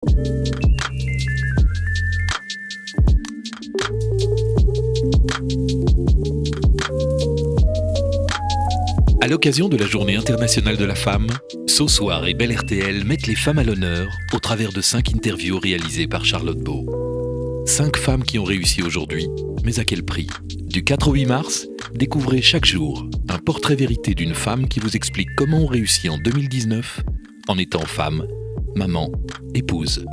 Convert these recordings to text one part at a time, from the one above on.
À l'occasion de la Journée internationale de la femme, Ce Soir et Belle RTL mettent les femmes à l'honneur au travers de 5 interviews réalisées par Charlotte Beau. 5 femmes qui ont réussi aujourd'hui, mais à quel prix ? Du 4 au 8 mars, découvrez chaque jour un portrait vérité d'une femme qui vous explique comment on réussit en 2019 en étant femme, maman, épouse.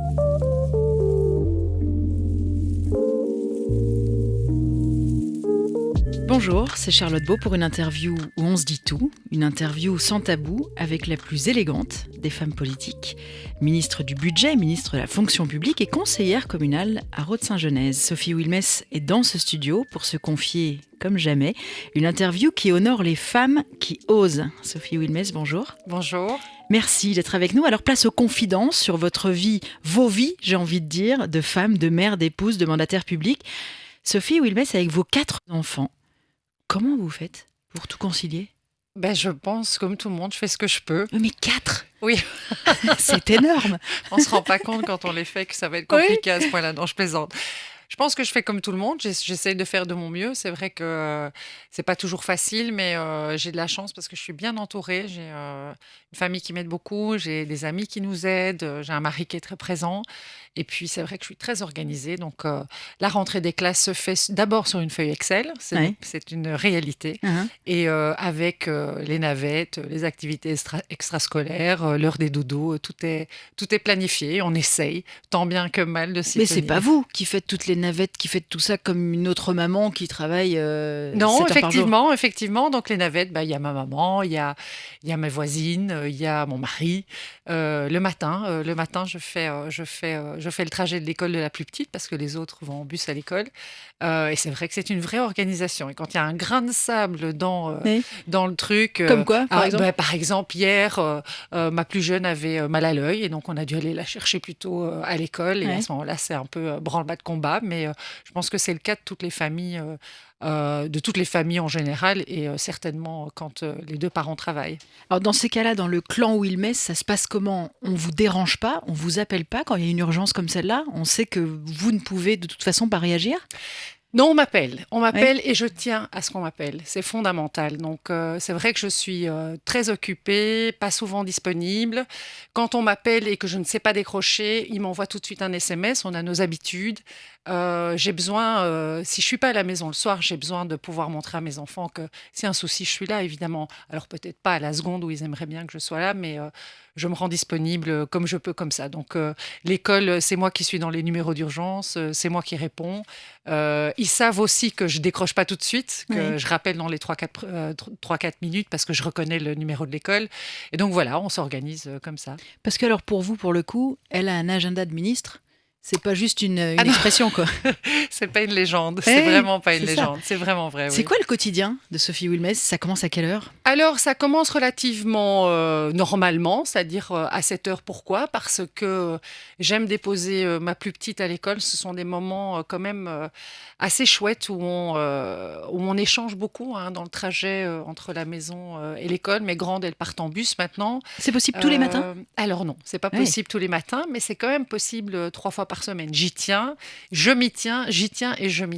Bonjour, c'est Charlotte Beau pour une interview où on se dit tout, une interview sans tabou avec la plus élégante des femmes politiques, ministre du budget, ministre de la fonction publique et conseillère communale à Rode-Saint-Genèse. Sophie Wilmès est dans ce studio pour se confier comme jamais, une interview qui honore les femmes qui osent. Sophie Wilmès, bonjour. Bonjour. Merci d'être avec nous. Alors place aux confidences sur votre vie, vos vies, j'ai envie de dire, de femme, de mère, d'épouse, de mandataire public. Sophie Wilmès, avec vos 4 enfants, comment vous faites pour tout concilier ? Je pense, comme tout le monde, je fais ce que je peux. Mais 4 ? Oui. C'est énorme. On ne se rend pas compte quand on les fait que ça va être compliqué à ce point-là. Non, je plaisante. Je pense que je fais comme tout le monde. J'essaie de faire de mon mieux. C'est vrai que c'est pas toujours facile, mais j'ai de la chance parce que je suis bien entourée. J'ai une famille qui m'aide beaucoup. J'ai des amis qui nous aident. J'ai un mari qui est très présent. Et puis, c'est vrai que je suis très organisée. Donc, la rentrée des classes se fait d'abord sur une feuille Excel. C'est une réalité. Et avec les navettes, les activités extrascolaires, l'heure des dodos, tout est planifié. On essaye, tant bien que mal, de s'y Mais tenir. c'est pas vous qui faites toutes les navettes, qui faites tout ça comme une autre maman qui travaille Non, 7 heures par jour. effectivement. Donc, les navettes, il y a ma maman, il y a mes voisines, il y a mon mari. Le matin, je fais le trajet de l'école de la plus petite parce que les autres vont en bus à l'école. Et c'est vrai que c'est une vraie organisation. Et quand il y a un grain de sable dans le truc... Comme quoi, par exemple par exemple, hier, ma plus jeune avait mal à l'œil et donc on a dû aller la chercher plutôt à l'école. Et à ce moment-là, c'est un peu branle-bas de combat. Mais je pense que c'est le cas de toutes les familles... de toutes les familles en général et certainement quand les 2 parents travaillent. Alors dans ces cas-là, dans le clan Wilmès, ça se passe comment ? On vous dérange pas ? On vous appelle pas quand il y a une urgence comme celle-là ? On sait que vous ne pouvez de toute façon pas réagir ? Non, on m'appelle et je tiens à ce qu'on m'appelle. C'est fondamental. Donc, c'est vrai que je suis très occupée, pas souvent disponible. Quand on m'appelle et que je ne sais pas décrocher, il m'envoie tout de suite un SMS. On a nos habitudes. J'ai besoin, si je suis pas à la maison le soir, j'ai besoin de pouvoir montrer à mes enfants que s'il y a un souci, je suis là, évidemment. Alors, peut-être pas à la seconde où ils aimeraient bien que je sois là, mais je me rends disponible comme je peux, comme ça. Donc, l'école, c'est moi qui suis dans les numéros d'urgence, c'est moi qui réponds. Ils savent aussi que je décroche pas tout de suite, que je rappelle dans les 3-4 minutes parce que je reconnais le numéro de l'école. Et donc voilà, on s'organise comme ça. Parce que alors pour vous, pour le coup, elle a un agenda de ministre. C'est pas juste une expression, quoi. C'est pas une légende, c'est vraiment pas une légende. C'est vraiment vrai. C'est quoi le quotidien de Sophie Wilmès ? Ça commence à quelle heure ? Alors, ça commence relativement normalement, c'est-à-dire à 7 heures. Pourquoi ? Parce que j'aime déposer ma plus petite à l'école. Ce sont des moments quand même assez chouettes où on échange beaucoup dans le trajet entre la maison et l'école. Mes grandes, elles partent en bus maintenant. C'est possible tous les matins ? Alors non, c'est pas possible tous les matins, mais c'est quand même possible 3 fois par semaine. J'y tiens et je m'y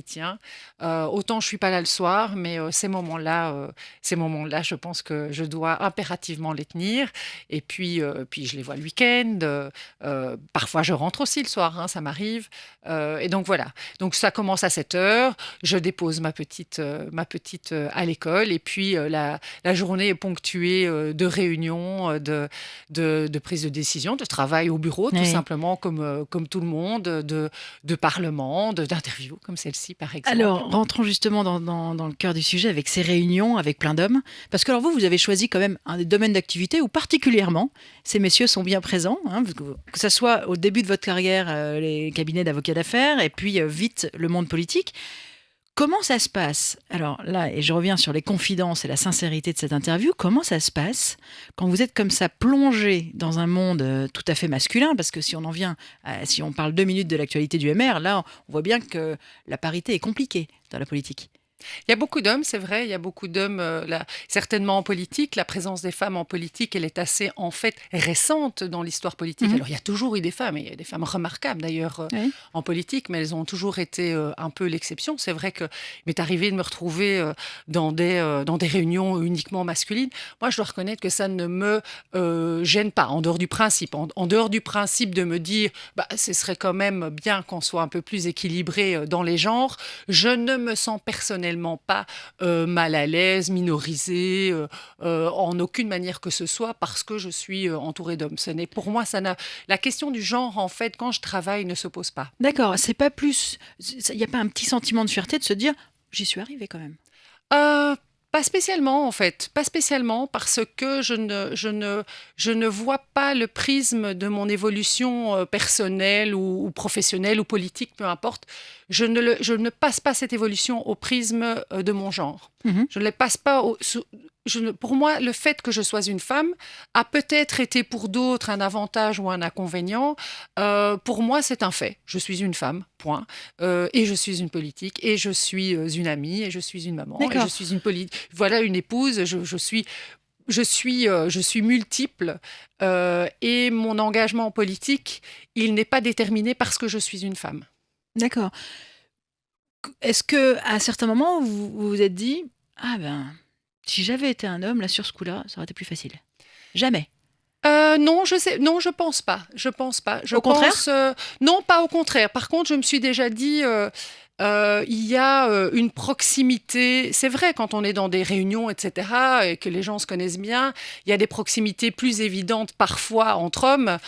tiens. Autant je suis pas là le soir, mais ces moments-là, je pense que je dois impérativement les tenir. Et puis je les vois le week-end. Parfois, je rentre aussi le soir, ça m'arrive. Et donc voilà. Donc ça commence à 7 heures. Je dépose ma petite à l'école. Et puis la journée est ponctuée de réunions, de prise de décision, de travail au bureau, tout simplement comme tout le monde, de parlement, d'interviews comme celle-ci par exemple. Alors, rentrons justement dans le cœur du sujet avec ces réunions avec plein d'hommes. Parce que alors vous avez choisi quand même un des domaines d'activité où particulièrement ces messieurs sont bien présents. Que ce soit au début de votre carrière, les cabinets d'avocats d'affaires, et puis vite le monde politique. Comment ça se passe ? Alors là, et je reviens sur les confidences et la sincérité de cette interview, comment ça se passe quand vous êtes comme ça plongé dans un monde tout à fait masculin ? Parce que si on parle 2 minutes de l'actualité du MR, là, on voit bien que la parité est compliquée dans la politique. Il y a beaucoup d'hommes, c'est vrai, il y a beaucoup d'hommes, certainement en politique. La présence des femmes en politique, elle est assez, en fait, récente dans l'histoire politique. Mhm. Alors, il y a toujours eu des femmes, et il y a des femmes remarquables d'ailleurs Oui. en politique, mais elles ont toujours été un peu l'exception. C'est vrai que il m'est arrivé de me retrouver dans des réunions uniquement masculines. Moi, je dois reconnaître que ça ne me gêne pas, en dehors du principe. En dehors du principe de me dire, bah, ce serait quand même bien qu'on soit un peu plus équilibré dans les genres, je ne me sens personnellement pas mal à l'aise, minorisée, en aucune manière que ce soit, parce que je suis entourée d'hommes. Pour moi, la question du genre, en fait, quand je travaille, ne se pose pas. D'accord, c'est pas plus. Il n'y a pas un petit sentiment de fierté de se dire j'y suis arrivée quand même. Euh, Pas spécialement, en fait. Pas spécialement, parce que je ne vois pas le prisme de mon évolution personnelle ou professionnelle ou politique, peu importe. Je ne passe pas cette évolution au prisme de mon genre. Mhm. Je ne les passe pas pour moi, le fait que je sois une femme a peut-être été pour d'autres un avantage ou un inconvénient. Pour moi, c'est un fait. Je suis une femme, point. Et je suis une politique, et je suis une amie, et je suis une maman, et D'accord. je suis voilà, une épouse. Je suis multiple, et mon engagement politique, il n'est pas déterminé parce que je suis une femme. D'accord. Est-ce que à certains moments vous vous êtes dit ah ben si j'avais été un homme là sur ce coup-là, ça aurait été plus facile. Jamais. Non, non, je pense pas. Je pense pas. Au contraire. Non, pas au contraire. Par contre, je me suis déjà dit, il y a une proximité. C'est vrai, quand on est dans des réunions, etc., et que les gens se connaissent bien, il y a des proximités plus évidentes parfois entre hommes,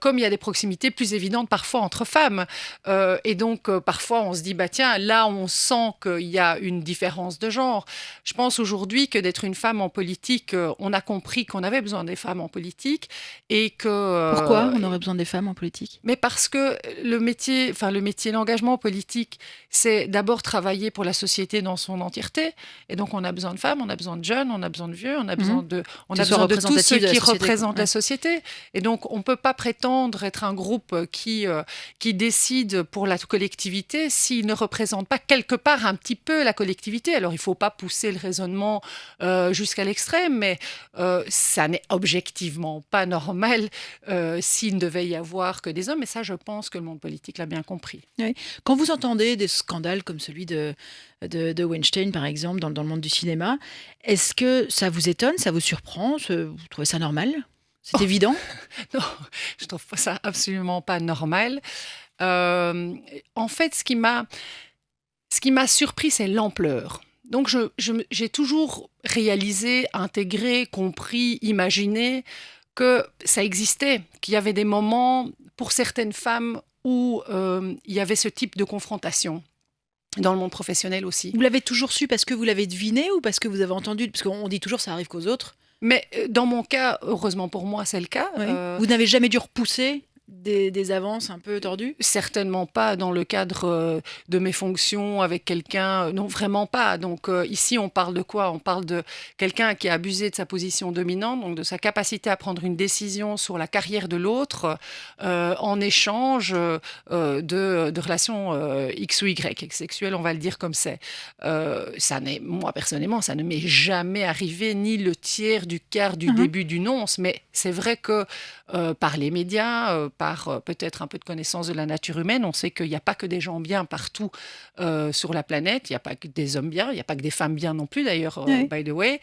comme il y a des proximités plus évidentes parfois entre femmes. Et donc, parfois, on se dit, bah tiens, là, on sent qu'il y a une différence de genre. Je pense aujourd'hui que d'être une femme en politique, on a compris qu'on avait besoin des femmes en politique, et que... Pourquoi on aurait besoin des femmes en politique? Mais parce que l'engagement politique, c'est d'abord travailler pour la société dans son entièreté. Et donc, on a besoin de femmes, on a besoin de jeunes, on a besoin de vieux, on a besoin de tous ceux qui représentent la société. Et donc, on ne peut pas prétendre être un groupe qui décide pour la collectivité s'il ne représente pas quelque part un petit peu la collectivité. Alors, il ne faut pas pousser le raisonnement jusqu'à l'extrême, mais ça n'est objectivement pas normal s'il ne devait y avoir que des hommes. Et ça, je pense que le monde politique l'a bien compris. Oui. Quand vous entendez des scandales comme celui de Weinstein, par exemple, dans le monde du cinéma, est-ce que ça vous étonne, ça vous surprend, vous trouvez ça normal? C'est évident? Non, je trouve ça absolument pas normal. En fait, ce qui m'a surpris, c'est l'ampleur. Donc, j'ai toujours réalisé, intégré, compris, imaginé que ça existait, qu'il y avait des moments pour certaines femmes où il y avait ce type de confrontation. Dans le monde professionnel aussi. Vous l'avez toujours su parce que vous l'avez deviné ou parce que vous avez entendu? Parce qu'on dit toujours ça arrive qu'aux autres. Mais dans mon cas, heureusement pour moi, c'est le cas. Oui. Vous n'avez jamais dû repousser des avances un peu tordues? Certainement pas dans le cadre de mes fonctions avec quelqu'un, non, vraiment pas. Donc ici, on parle de quoi? On parle de quelqu'un qui a abusé de sa position dominante, donc de sa capacité à prendre une décision sur la carrière de l'autre en échange de relations X ou Y, sexuelles, on va le dire comme c'est. Moi, personnellement, ça ne m'est jamais arrivé, ni le tiers du quart du début du nonce, mais c'est vrai que par les médias, par peut-être un peu de connaissance de la nature humaine, on sait qu'il n'y a pas que des gens bien partout sur la planète, il n'y a pas que des hommes bien, il n'y a pas que des femmes bien non plus d'ailleurs, by the way.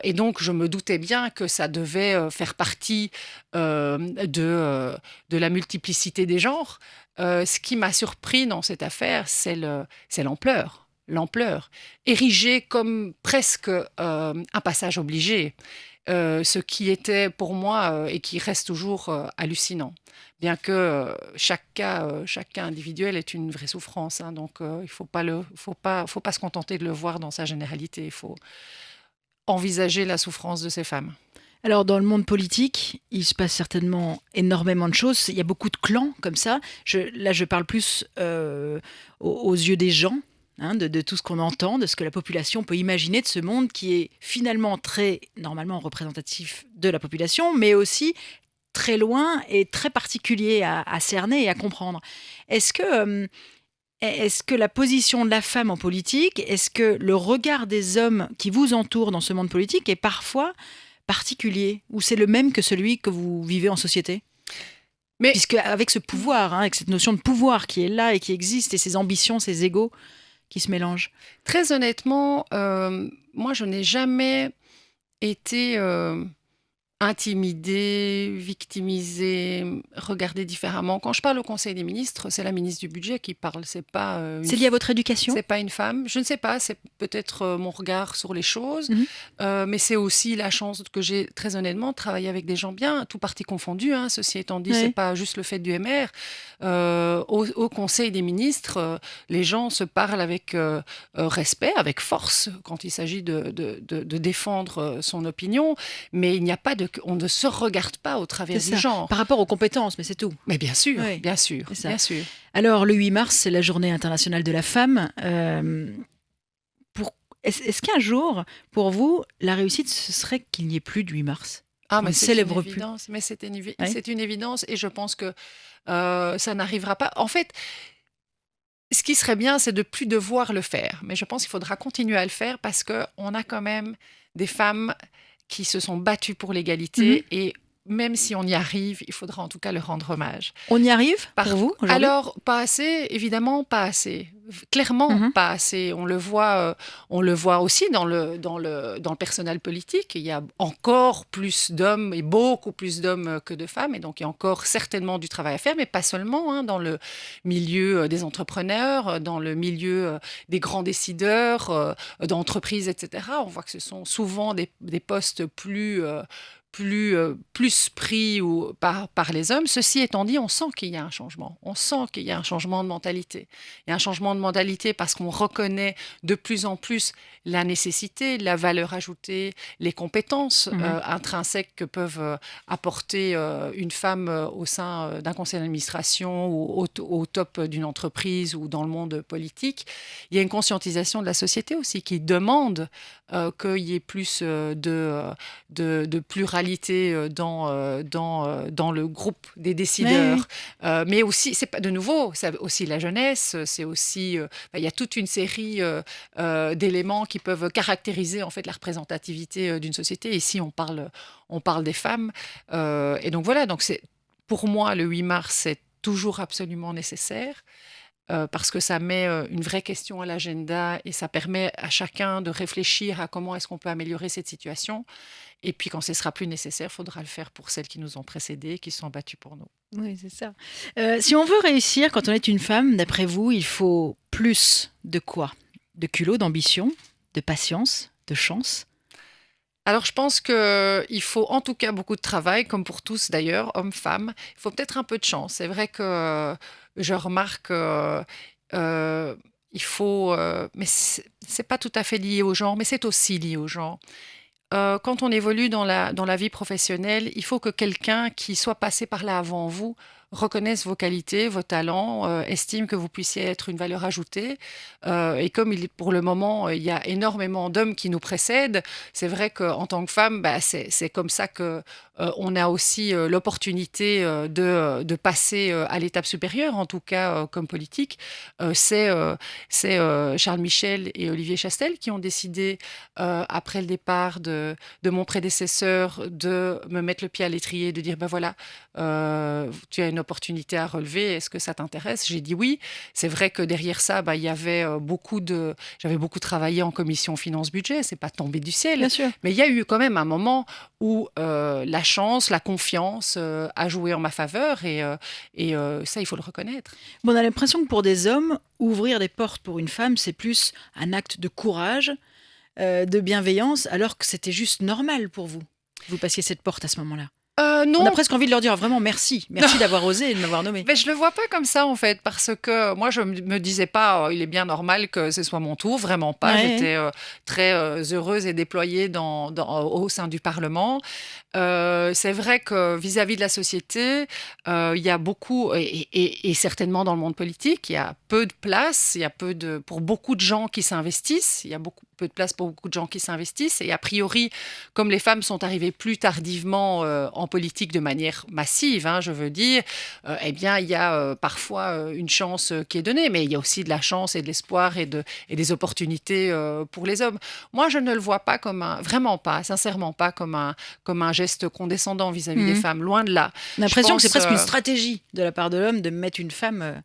Et donc, je me doutais bien que ça devait faire partie de la multiplicité des genres. Ce qui m'a surpris dans cette affaire, c'est l'ampleur. L'ampleur, érigée comme presque un passage obligé. Ce qui était pour moi et qui reste toujours hallucinant. Bien que chaque cas individuel est une vraie souffrance, hein, donc il faut pas se contenter de le voir dans sa généralité. Il faut envisager la souffrance de ces femmes. Alors, dans le monde politique, il se passe certainement énormément de choses. Il y a beaucoup de clans comme ça. Là, je parle plus aux yeux des gens. De tout ce qu'on entend, de ce que la population peut imaginer de ce monde qui est finalement très, normalement, représentatif de la population, mais aussi très loin et très particulier à cerner et à comprendre. Est-ce que est-ce que la position de la femme en politique, est-ce que le regard des hommes qui vous entourent dans ce monde politique est parfois particulier, ou c'est le même que celui que vous vivez en société ? Mais Puisque avec ce pouvoir, avec cette notion de pouvoir qui est là et qui existe, et ces ambitions, ces égos qui se mélangent. très honnêtement, moi, je n'ai jamais été intimidée, victimisée, regardée différemment. Quand je parle au Conseil des ministres, c'est la ministre du Budget qui parle. C'est pas C'est lié à votre éducation ? c'est pas une femme. Je ne sais pas. C'est peut-être mon regard sur les choses, Mhm. mais c'est aussi la chance que j'ai, très honnêtement, de travailler avec des gens bien, tout parti confondu. Ceci étant dit, Ouais. c'est pas juste le fait du MR. Au Conseil des ministres, les gens se parlent avec respect, avec force, quand il s'agit de défendre son opinion, mais il n'y a pas on ne se regarde pas au travers C'est du ça. genre. Par rapport aux compétences, mais c'est tout. Mais bien sûr, Oui, bien sûr, c'est ça. bien sûr. Alors, le 8 mars, c'est la journée internationale de la femme. Est-ce qu'un jour, pour vous, la réussite, ce serait qu'il n'y ait plus de 8 mars ? Ah, On mais ne c'est célèbre une plus. évidence. Mais c'est Oui. c'est une évidence, et je pense que ça n'arrivera pas. En fait, ce qui serait bien, c'est de plus devoir le faire. Mais je pense qu'il faudra continuer à le faire, parce qu'on a quand même des femmes qui se sont battues pour l'égalité, et même si on y arrive, il faudra en tout cas leur rendre hommage. On y arrive, pour vous, aujourd'hui ? Alors, pas assez, évidemment, pas assez. Clairement, pas assez. On le voit aussi dans le personnel politique. Il y a encore plus d'hommes, et beaucoup plus d'hommes que de femmes. Et donc, il y a encore certainement du travail à faire, mais pas seulement, dans le milieu des entrepreneurs, dans le milieu des grands décideurs, d'entreprises, etc. On voit que ce sont souvent des postes plus pris par les hommes. Ceci étant dit, on sent qu'il y a un changement. On sent qu'il y a un changement de mentalité. Il y a un changement de mentalité parce qu'on reconnaît de plus en plus la nécessité, la valeur ajoutée, les compétences intrinsèques que peuvent apporter une femme au sein d'un conseil d'administration, ou au top d'une entreprise, ou dans le monde politique. Il y a une conscientisation de la société aussi qui demande qu'il y ait plus de pluralité dans le groupe des décideurs. Mais aussi, c'est pas de nouveau, c'est aussi la jeunesse, c'est aussi, il y a toute une série d'éléments qui peuvent caractériser en fait la représentativité d'une société. Ici, on parle des femmes. Et donc voilà, donc pour moi, le 8 mars, c'est toujours absolument nécessaire. Parce que ça met une vraie question à l'agenda, et ça permet à chacun de réfléchir à comment est-ce qu'on peut améliorer cette situation. Et puis, quand ce sera plus nécessaire, il faudra le faire pour celles qui nous ont précédées, qui se sont battues pour nous. Oui, c'est ça. Si on veut réussir, quand on est une femme, d'après vous, il faut plus de quoi ? De culot, d'ambition, de patience, de chance ? Alors, je pense qu'il faut en tout cas beaucoup de travail, comme pour tous d'ailleurs, hommes, femmes. Il faut peut-être un peu de chance. C'est vrai que je remarque il faut... mais c'est pas tout à fait lié au genre, mais c'est aussi lié au genre. Quand on évolue dans la vie professionnelle, il faut que quelqu'un qui soit passé par là avant vous reconnaisse vos qualités, vos talents, estime que vous puissiez être une valeur ajoutée. Et comme pour le moment, il y a énormément d'hommes qui nous précèdent, c'est vrai qu'en tant que femme, c'est comme ça que on a aussi l'opportunité de passer à l'étape supérieure, en tout cas comme politique. C'est Charles Michel et Olivier Chastel qui ont décidé, après le départ de mon prédécesseur, de me mettre le pied à l'étrier, de dire, voilà, tu as une opportunité à relever, est-ce que ça t'intéresse ? J'ai dit oui. C'est vrai que derrière ça, il y avait j'avais beaucoup travaillé en commission finance-budget, c'est pas tombé du ciel. Bien sûr. Mais il y a eu quand même un moment où la chance, la confiance a joué en ma faveur, et ça, il faut le reconnaître. Bon, on a l'impression que pour des hommes, ouvrir des portes pour une femme, c'est plus un acte de courage, de bienveillance, alors que c'était juste normal pour vous. Vous passiez cette porte à ce moment-là. Non. On a presque envie de leur dire vraiment merci d'avoir osé et de m'avoir nommé. Mais je le vois pas comme ça en fait, parce que moi je me disais pas il est bien normal que ce soit mon tour, vraiment pas. Ouais. J'étais très heureuse et déployée au sein du Parlement. C'est vrai que vis-à-vis de la société, il y a beaucoup, et certainement dans le monde politique, il y a peu de place, il y a pour beaucoup de gens qui s'investissent, il y a peu de place pour beaucoup de gens qui s'investissent. Et a priori, comme les femmes sont arrivées plus tardivement en politique de manière massive, hein, je veux dire, eh bien, il y a parfois une chance qui est donnée, mais il y a aussi de la chance et de l'espoir et des opportunités pour les hommes. Moi, je ne le vois pas vraiment pas, sincèrement pas comme un geste condescendant vis-à-vis des femmes, loin de là. On a l'impression que c'est presque une stratégie de la part de l'homme de mettre une femme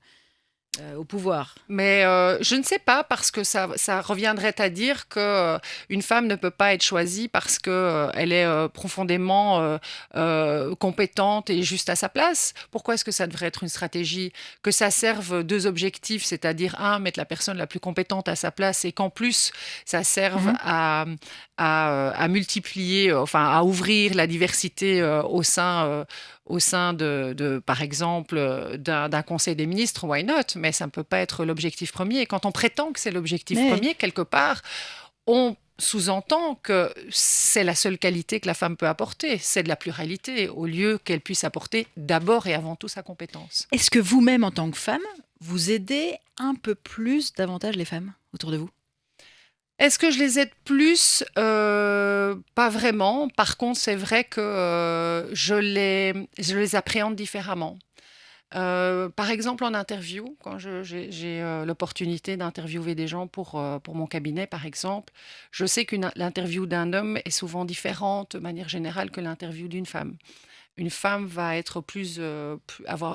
au pouvoir. Mais je ne sais pas, parce que ça reviendrait à dire qu'une femme ne peut pas être choisie parce qu'elle est profondément compétente et juste à sa place. Pourquoi est-ce que ça devrait être une stratégie? Que ça serve deux objectifs, c'est-à-dire mettre la personne la plus compétente à sa place, et qu'en plus, ça serve à multiplier, enfin à ouvrir la diversité au sein de, par exemple, d'un conseil des ministres, why not? Mais ça ne peut pas être l'objectif premier. Et quand on prétend que c'est l'objectif premier, quelque part, on sous-entend que c'est la seule qualité que la femme peut apporter, c'est de la pluralité, au lieu qu'elle puisse apporter d'abord et avant tout sa compétence. Est-ce que vous-même, en tant que femme, vous aidez un peu plus davantage les femmes autour de vous? Est-ce que je les aide plus? Pas vraiment. Par contre, c'est vrai que je les appréhende différemment. Par exemple, en interview, quand j'ai l'opportunité d'interviewer des gens pour mon cabinet, par exemple, je sais que l'interview d'un homme est souvent différente de manière générale que l'interview d'une femme. Une femme va être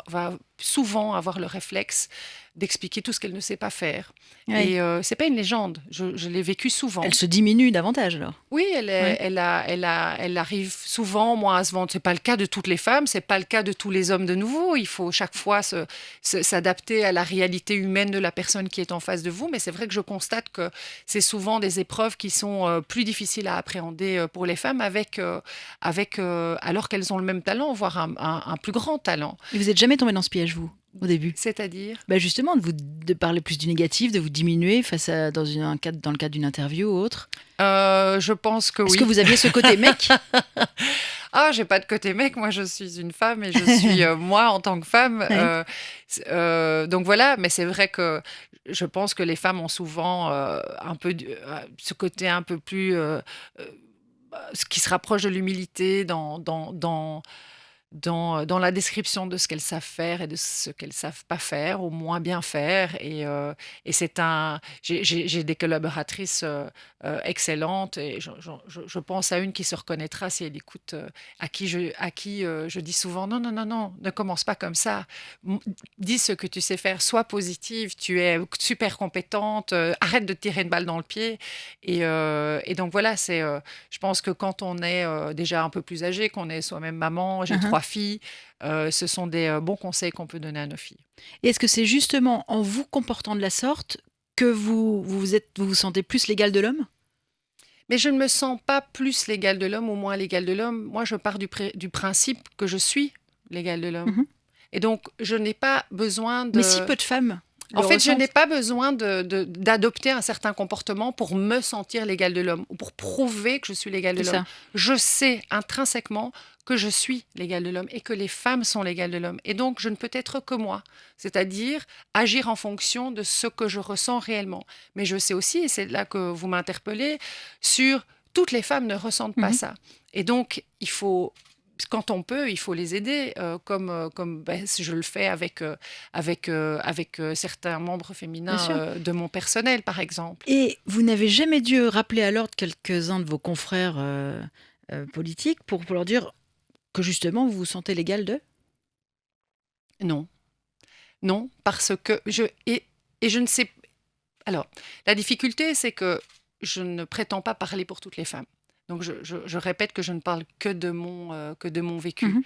va souvent avoir le réflexe d'expliquer tout ce qu'elle ne sait pas faire. Oui. Et c'est pas une légende. Je l'ai vécu souvent. Elle se diminue davantage alors. Oui, elle arrive souvent, moi, à se vendre. C'est pas le cas de toutes les femmes, c'est pas le cas de tous les hommes de nouveau. Il faut chaque fois s'adapter à la réalité humaine de la personne qui est en face de vous. Mais c'est vrai que je constate que c'est souvent des épreuves qui sont plus difficiles à appréhender pour les femmes, alors qu'elles ont le même talent, voire un plus grand talent. Et vous n'êtes jamais tombé dans ce piège, vous, au début? C'est-à-dire? Justement, de parler plus du négatif, de vous diminuer dans le cadre d'une interview ou autre. Je pense que oui. Est-ce que vous aviez ce côté mec? J'ai pas de côté mec. Moi, je suis une femme et je suis moi en tant que femme. Donc voilà. Mais c'est vrai que je pense que les femmes ont souvent un peu ce côté un peu plus ce qui se rapproche de l'humilité dans la description de ce qu'elles savent faire et de ce qu'elles savent pas faire, ou moins bien faire. Et j'ai des collaboratrices excellentes, et je pense à une qui se reconnaîtra si elle écoute, à qui je dis souvent non, ne commence pas comme ça. Dis ce que tu sais faire, sois positive, tu es super compétente, arrête de te tirer une balle dans le pied. Et donc voilà, je pense que quand on est déjà un peu plus âgé, qu'on est soi-même maman, j'ai 3 filles, ce sont des bons conseils qu'on peut donner à nos filles. Et est-ce que c'est justement en vous comportant de la sorte que vous vous sentez plus l'égal de l'homme? Mais je ne me sens pas plus l'égale de l'homme ou moins l'égale de l'homme. Moi, je pars du principe que je suis l'égale de l'homme. Et donc, je n'ai pas besoin de... Mais si peu de femmes En fait, je n'ai pas besoin d'adopter un certain comportement pour me sentir l'égale de l'homme, ou pour prouver que je suis l'égale de l'homme. Je sais intrinsèquement que je suis l'égale de l'homme et que les femmes sont l'égale de l'homme. Et donc, je ne peux être que moi, c'est-à-dire agir en fonction de ce que je ressens réellement. Mais je sais aussi, et c'est là que vous m'interpellez, sur toutes les femmes ne ressentent pas ça. Et donc, quand on peut, il faut les aider, comme je le fais avec certains membres féminins de mon personnel, par exemple. Et vous n'avez jamais dû rappeler à l'ordre quelques-uns de vos confrères politiques pour leur dire que justement vous vous sentez l'égal d'eux? Non, parce que je ne sais... Alors, la difficulté, c'est que je ne prétends pas parler pour toutes les femmes. Donc, je répète que je ne parle que de mon vécu.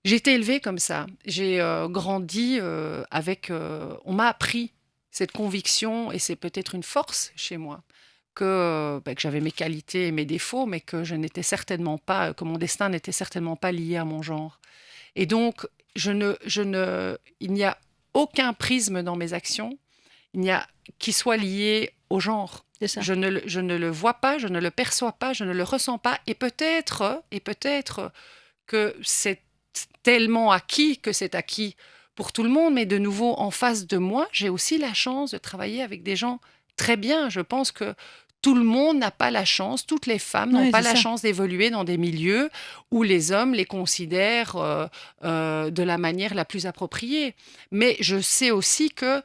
J'ai été élevée comme ça. J'ai grandi avec... on m'a appris cette conviction, et c'est peut-être une force chez moi, que j'avais mes qualités et mes défauts, mais que que mon destin n'était certainement pas lié à mon genre. Et donc, il n'y a aucun prisme dans mes actions qui soit lié au genre. Je ne le vois pas, je ne le perçois pas, je ne le ressens pas. Et peut-être que c'est tellement acquis que c'est acquis pour tout le monde. Mais de nouveau, en face de moi, j'ai aussi la chance de travailler avec des gens très bien. Je pense que tout le monde n'a pas la chance, toutes les femmes n'ont Ouais, pas c'est la ça. chance d'évoluer dans des milieux où les hommes les considèrent de la manière la plus appropriée. Mais je sais aussi que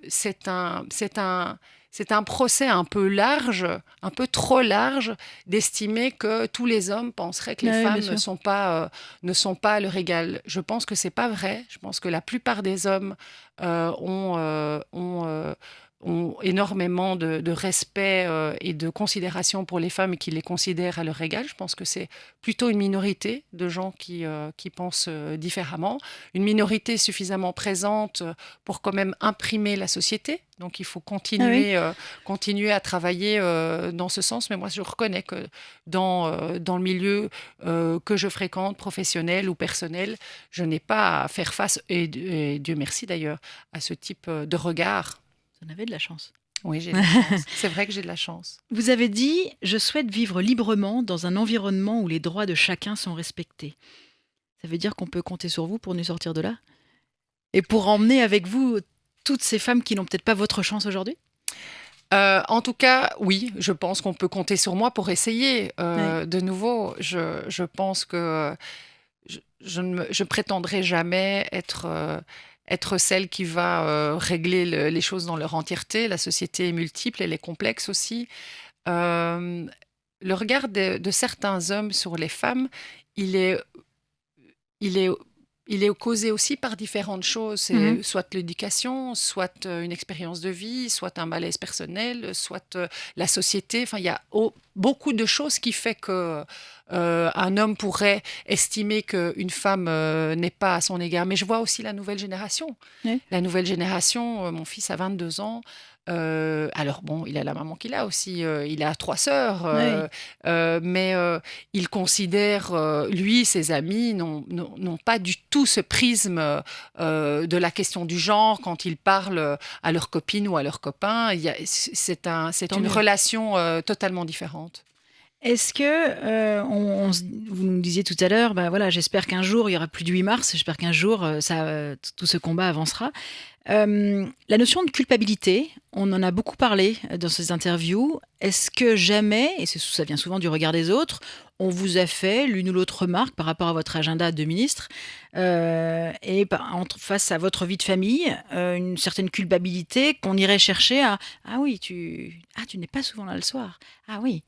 c'est un procès un peu large, un peu trop large, d'estimer que tous les hommes penseraient que les Ouais, bien femmes sûr. ne sont pas à leur égal. Je pense que c'est pas vrai. Je pense que la plupart des hommes ont énormément de respect et de considération pour les femmes et qui les considèrent à leur égal. Je pense que c'est plutôt une minorité de gens qui pensent différemment, une minorité suffisamment présente pour quand même imprimer la société. Donc il faut Ah oui. continuer à travailler dans ce sens. Mais moi, je reconnais que dans le milieu que je fréquente, professionnel ou personnel, je n'ai pas à faire face, et Dieu merci d'ailleurs, à ce type de regard. Vous en avez de la chance. Oui, j'ai de la chance. C'est vrai que j'ai de la chance. Vous avez dit « Je souhaite vivre librement dans un environnement où les droits de chacun sont respectés ». Ça veut dire qu'on peut compter sur vous pour nous sortir de là? Et pour emmener avec vous toutes ces femmes qui n'ont peut-être pas votre chance aujourd'hui? En tout cas, oui, je pense qu'on peut compter sur moi pour essayer. Ouais. De nouveau, je pense que je prétendrai jamais être celle qui va régler les choses dans leur entièreté. La société est multiple, elle est complexe aussi. Euh, le regard de certains hommes sur les femmes, il est, il est, il est causé aussi par différentes choses. Mhm. C'est soit l'éducation, soit une expérience de vie, soit un malaise personnel, soit la société. Enfin, il y a beaucoup de choses qui fait que un homme pourrait estimer qu'une femme n'est pas à son égard. Mais je vois aussi la nouvelle génération. Ouais. La nouvelle génération, mon fils a 22 ans. Alors bon, il a la maman qu'il a aussi, il a 3 sœurs, Ouais. mais il considère, lui, ses amis n'ont pas du tout ce prisme de la question du genre quand ils parlent à leurs copines ou à leurs copains. C'est Tant une mieux. relation totalement différente. Est-ce que, vous nous disiez tout à l'heure, bah voilà, j'espère qu'un jour il y aura plus du 8 mars, j'espère qu'un jour tout ce combat avancera. La notion de culpabilité, on en a beaucoup parlé dans ces interviews. Est-ce que jamais, et ça vient souvent du regard des autres, on vous a fait l'une ou l'autre remarque par rapport à votre agenda de ministre et face à votre vie de famille, une certaine culpabilité qu'on irait chercher à ah oui, tu n'es pas souvent là le soir. Ah oui.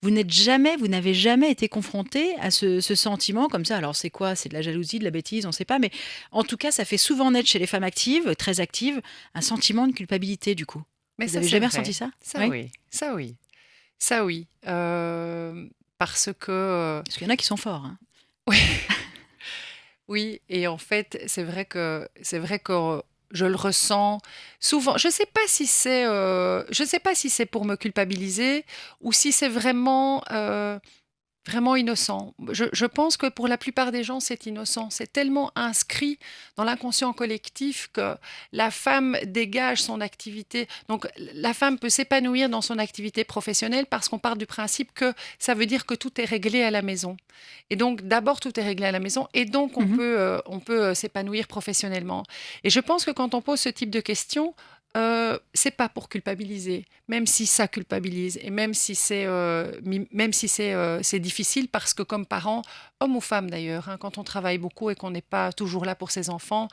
Vous n'avez jamais été confronté à ce sentiment comme ça. Alors c'est quoi? C'est de la jalousie, de la bêtise, on ne sait pas. Mais en tout cas, ça fait souvent naître chez les femmes actives, très actives, un sentiment de culpabilité du coup. Mais Vous ça, avez c'est jamais vrai. ressenti ça? Ça, Oui. oui. Ça, oui. Ça, oui. Parce que Parce qu'il y en a qui sont forts, hein. oui, oui, et en fait, c'est vrai que je le ressens souvent. Je sais pas si c'est pour me culpabiliser ou si c'est vraiment innocent. Je pense que pour la plupart des gens, c'est innocent. C'est tellement inscrit dans l'inconscient collectif que la femme dégage son activité. Donc, la femme peut s'épanouir dans son activité professionnelle parce qu'on part du principe que ça veut dire que tout est réglé à la maison. Et donc, d'abord, tout est réglé à la maison et donc Mhm. on peut s'épanouir professionnellement. Et je pense que quand on pose ce type de questions, c'est pas pour culpabiliser, même si ça culpabilise et même si c'est difficile parce que comme parents, hommes ou femmes d'ailleurs, hein, quand on travaille beaucoup et qu'on n'est pas toujours là pour ses enfants,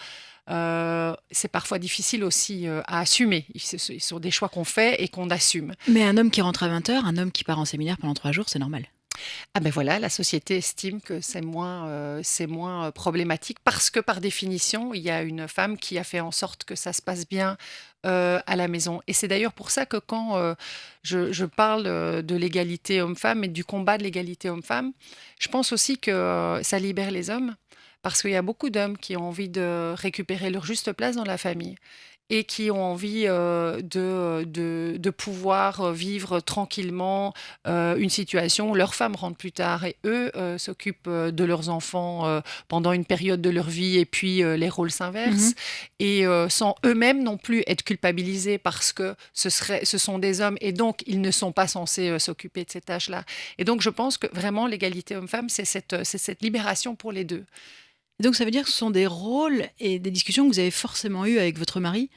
c'est parfois difficile aussi à assumer. Ce sont des choix qu'on fait et qu'on assume. Mais un homme qui rentre à 20h, un homme qui part en séminaire pendant 3 jours, c'est normal. Ah ben voilà, la société estime que c'est moins problématique parce que par définition, il y a une femme qui a fait en sorte que ça se passe bien à la maison. Et c'est d'ailleurs pour ça que quand je parle de l'égalité homme-femme et du combat de l'égalité homme-femme, je pense aussi que ça libère les hommes parce qu'il y a beaucoup d'hommes qui ont envie de récupérer leur juste place dans la famille et qui ont envie de pouvoir vivre tranquillement une situation où leurs femmes rentrent plus tard et eux s'occupent de leurs enfants pendant une période de leur vie et puis les rôles s'inversent Mhm. et sans eux-mêmes non plus être culpabilisés parce que ce sont des hommes et donc ils ne sont pas censés s'occuper de ces tâches-là. Et donc je pense que vraiment l'égalité homme-femme, c'est cette libération pour les deux. Et donc ça veut dire que ce sont des rôles et des discussions que vous avez forcément eues avec votre mari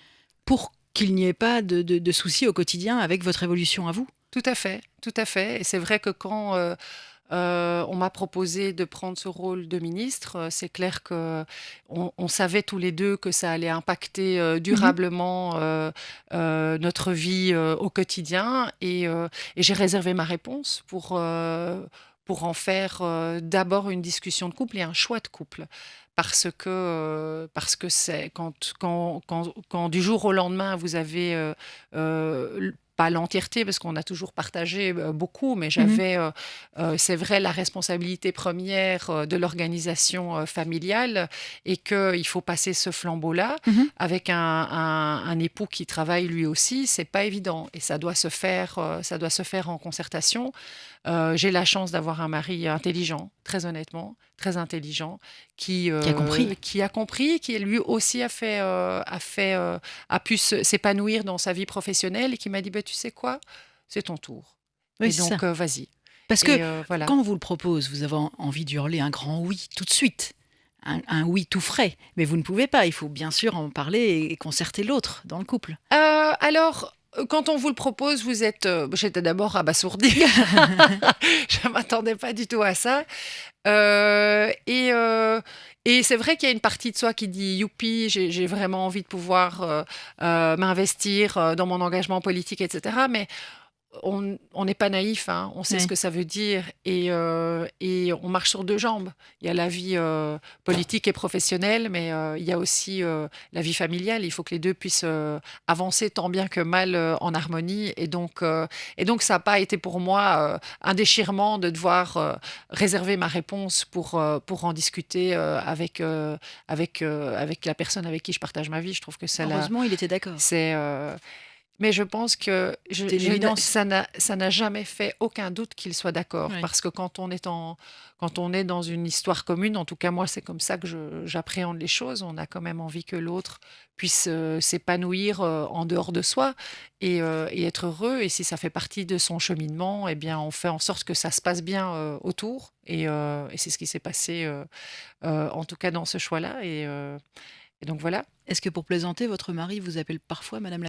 pour qu'il n'y ait pas de soucis au quotidien avec votre évolution à vous. Tout à fait, tout à fait. Et c'est vrai que quand on m'a proposé de prendre ce rôle de ministre, c'est clair que on savait tous les deux que ça allait impacter Mhm. durablement notre vie au quotidien. Et j'ai réservé ma réponse pour en faire d'abord une discussion de couple et un choix de couple. Parce que c'est quand du jour au lendemain, vous avez pas l'entièreté, parce qu'on a toujours partagé beaucoup, mais Mhm. c'est vrai, la responsabilité première de l'organisation familiale, et qu'il faut passer ce flambeau-là Mhm. avec un époux qui travaille lui aussi, c'est pas évident. Et ça doit se faire en concertation. J'ai la chance d'avoir un mari intelligent, très honnêtement, très intelligent, Qui a compris. qui a compris, qui lui aussi a pu s'épanouir dans sa vie professionnelle et qui m'a dit, bah, tu sais quoi, c'est ton tour. Oui, Et c'est ça. donc, vas-y. Parce que Et voilà. quand on vous le propose, vous avez envie de hurler un grand oui tout de suite. Un oui tout frais. Mais vous ne pouvez pas. Il faut bien sûr en parler et concerter l'autre dans le couple. Alors, quand on vous le propose, vous êtes... j'étais d'abord abasourdie. Je ne m'attendais pas du tout à ça. Euh, et, euh, et c'est vrai qu'il y a une partie de soi qui dit youpi, j'ai vraiment envie de pouvoir m'investir dans mon engagement politique, etc. Mais on n'est pas naïf, hein, on sait ce Ouais. que ça veut dire et on marche sur deux jambes. Il y a la vie politique et professionnelle, mais il y a aussi la vie familiale. Il faut que les deux puissent avancer tant bien que mal en harmonie. Et donc ça n'a pas été pour moi un déchirement de devoir réserver ma réponse pour en discuter avec la personne avec qui je partage ma vie. Je trouve que Heureusement, il était d'accord. c'est mais je pense que C'est une évidence. ça n'a jamais fait aucun doute qu'il soit d'accord. Ouais. Parce que quand on est dans une histoire commune, en tout cas moi, c'est comme ça que j'appréhende les choses. On a quand même envie que l'autre puisse s'épanouir en dehors de soi et être heureux. Et si ça fait partie de son cheminement, eh bien, on fait en sorte que ça se passe bien autour. Et c'est ce qui s'est passé, en tout cas dans ce choix-là. Et donc voilà. Est-ce que pour plaisanter, votre mari vous appelle parfois Madame la